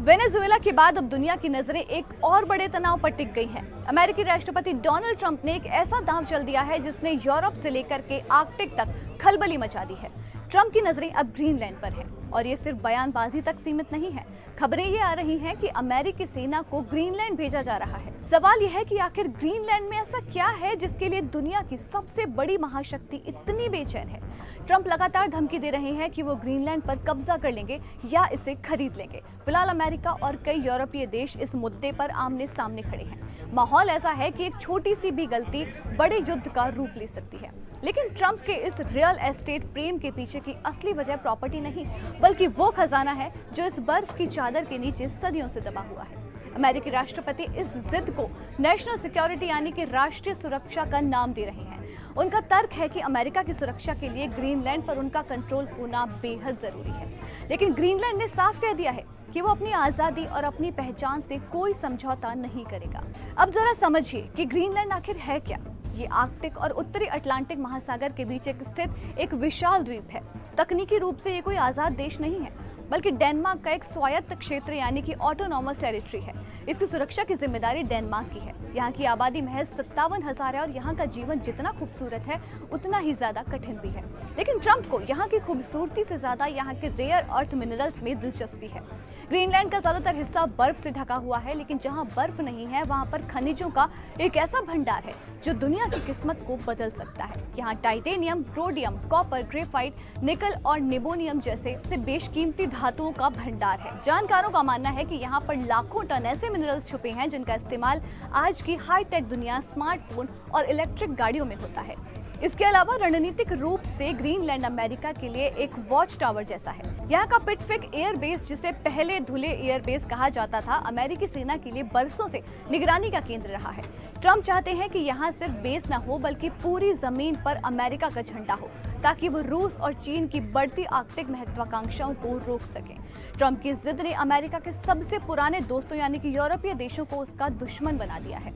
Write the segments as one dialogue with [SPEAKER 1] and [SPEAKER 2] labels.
[SPEAKER 1] Venezuela के बाद अब दुनिया की नजरें एक और बड़े तनाव पर टिक गई हैं। अमेरिकी राष्ट्रपति डोनाल्ड ट्रंप ने एक ऐसा दांव चल दिया है जिसने यूरोप से लेकर के आर्कटिक तक खलबली मचा दी है। ट्रंप की नजरें अब ग्रीनलैंड पर हैं और ये सिर्फ बयानबाजी तक सीमित नहीं है। खबरें ये आ रही हैं कि अमेरिकी सेना को ग्रीनलैंड भेजा जा रहा है। सवाल यह है कि आखिर ग्रीनलैंड में ऐसा क्या है जिसके लिए दुनिया की सबसे बड़ी महाशक्ति इतनी बेचैन है। ट्रंप लगातार धमकी दे रहे हैं कि वो ग्रीनलैंड पर कब्जा कर लेंगे या इसे खरीद लेंगे। फिलहाल अमेरिका और कई यूरोपीय देश इस मुद्दे पर आमने सामने खड़े हैं। माहौल ऐसा है कि एक छोटी सी भी गलती बड़े युद्ध का रूप ले सकती है। लेकिन ट्रंप के इस रियल एस्टेट प्रेम के पीछे की असली वजह प्रॉपर्टी नहीं, बल्कि वो खजाना है जो इस बर्फ की चादर के नीचे सदियों से दबा हुआ है। अमेरिकी राष्ट्रपति इस जिद को नेशनल सिक्योरिटी यानी कि राष्ट्रीय सुरक्षा का नाम दे रहे हैं। उनका तर्क है कि अमेरिका की सुरक्षा के लिए ग्रीनलैंड पर उनका कंट्रोल होना बेहद जरूरी है। लेकिन ग्रीनलैंड ने साफ कह दिया है कि वो अपनी आजादी और अपनी पहचान से कोई समझौता नहीं करेगा। अब जरा समझिए कि ग्रीनलैंड आखिर है क्या। ये आर्कटिक और उत्तरी अटलांटिक महासागर के बीच एक स्थित एक विशाल द्वीप है। तकनीकी रूप से ये कोई आजाद देश नहीं है, बल्कि डेनमार्क का एक स्वायत्त क्षेत्र यानी कि ऑटोनॉमस टेरिटरी है। इसकी सुरक्षा की जिम्मेदारी डेनमार्क की है। यहाँ की आबादी महज 57,000 है और यहाँ का जीवन जितना खूबसूरत है उतना ही ज्यादा कठिन भी है। लेकिन ट्रंप को यहाँ की खूबसूरती से ज्यादा यहाँ के रेयर अर्थ मिनरल्स में दिलचस्पी है। ग्रीनलैंड का ज्यादातर हिस्सा बर्फ से ढका हुआ है, लेकिन जहाँ बर्फ नहीं है वहाँ पर खनिजों का एक ऐसा भंडार है जो दुनिया की किस्मत को बदल सकता है। यहाँ टाइटेनियम, रोडियम, कॉपर, ग्रेफाइट, निकल और निबोनियम जैसे बेशकीमती धातुओं का भंडार है। जानकारों का मानना है कि यहाँ पर लाखों टन ऐसे मिनरल्स छुपे हैं जिनका इस्तेमाल आज की हाईटेक दुनिया, स्मार्टफोन और इलेक्ट्रिक गाड़ियों में होता है। इसके अलावा रणनीतिक रूप से ग्रीनलैंड अमेरिका के लिए एक वॉच टावर जैसा है। यहाँ का पिटफिक एयरबेस, जिसे पहले धुले एयरबेस कहा जाता था, अमेरिकी सेना के लिए बरसों से निगरानी का केंद्र रहा है। ट्रंप चाहते हैं कि यहाँ सिर्फ बेस न हो बल्कि पूरी जमीन पर अमेरिका का झंडा हो, ताकि वो रूस और चीन की बढ़ती आर्कटिक महत्वाकांक्षाओं को रोक सकें। ट्रंप की जिद ने अमेरिका के सबसे पुराने दोस्तों यानी कि यूरोपीय देशों को उसका दुश्मन बना दिया है।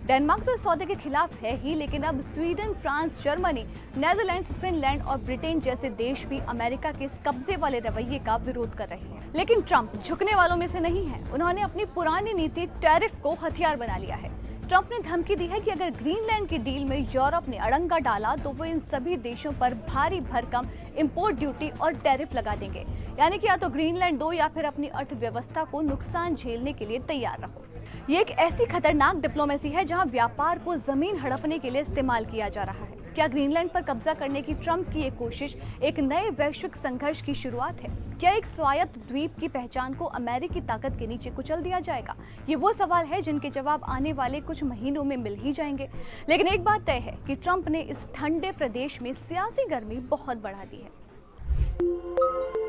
[SPEAKER 1] डेनमार्क तो इस सौदे के खिलाफ है ही, लेकिन अब Sweden, France, Germany, Netherlands, Finland और ब्रिटेन जैसे देश भी अमेरिका के इस कब्जे वाले रवैये का विरोध कर रहे हैं। लेकिन ट्रंप झुकने वालों में से नहीं है। उन्होंने अपनी पुरानी नीति टैरिफ को हथियार बना लिया है। ट्रंप ने धमकी दी है कि अगर ग्रीनलैंड की डील में यूरोप ने अड़ंगा डाला तो वो इन सभी देशों पर भारी भरकम इंपोर्ट ड्यूटी और टैरिफ लगा देंगे। यानी कि या तो ग्रीनलैंड दो या फिर अपनी अर्थव्यवस्था को नुकसान झेलने के लिए तैयार रहो। ये एक ऐसी खतरनाक डिप्लोमेसी है जहां व्यापार को जमीन हड़पने के लिए इस्तेमाल किया जा रहा है। क्या ग्रीनलैंड पर कब्जा करने की ट्रंप की ये कोशिश एक नए वैश्विक संघर्ष की शुरुआत है? क्या एक स्वायत्त द्वीप की पहचान को अमेरिकी ताकत के नीचे कुचल दिया जाएगा? ये वो सवाल है जिनके जवाब आने वाले कुछ महीनों में मिल ही जाएंगे। लेकिन एक बात तय है कि ट्रंप ने इस ठंडे प्रदेश में सियासी गर्मी बहुत बढ़ा दी है।